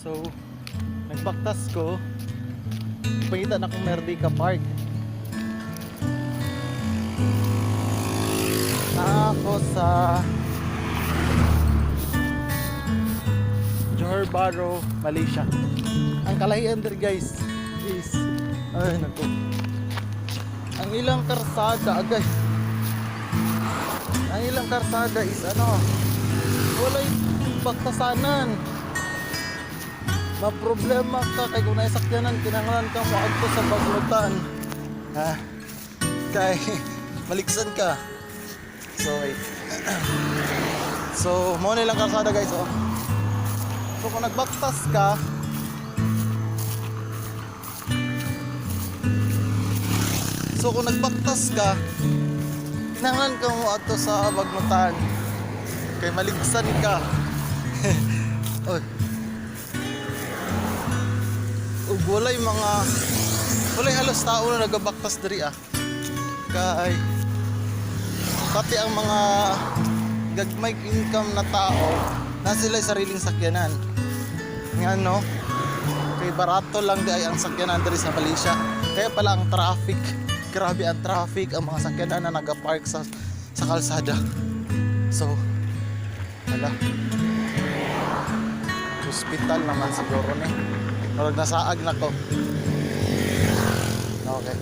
So nagbaktas ko, pangita na akong Merdeka Park. Na ako sa Johor Bahru, Malaysia. Ang kalahian der guys is ay nako, ang ilang karsada guys, ang ilang karsada is wala yung baktasanan. Maproblema ka kay kung naisakyanan, kinanglan kang maadto sa baglutan kay maliksan ka. So wait. So mo nilang karsada guys. So kung nagbaktas ka, kinanglan kang maadto sa baglutan kay maligsan ka. Oy. Ug walay halos tao na nagabaktas diri kay pati ang mga gagmay income na tao na sila sariling sakyanan nga kay barato lang di ay ang sakyanan diri sa Malaysia, kaya pala ang traffic, grabe ang traffic, ang mga sakyanan na nagapark sa kalsada. So wala, hospital naman siguro ni. Nasaag na ko. Okay.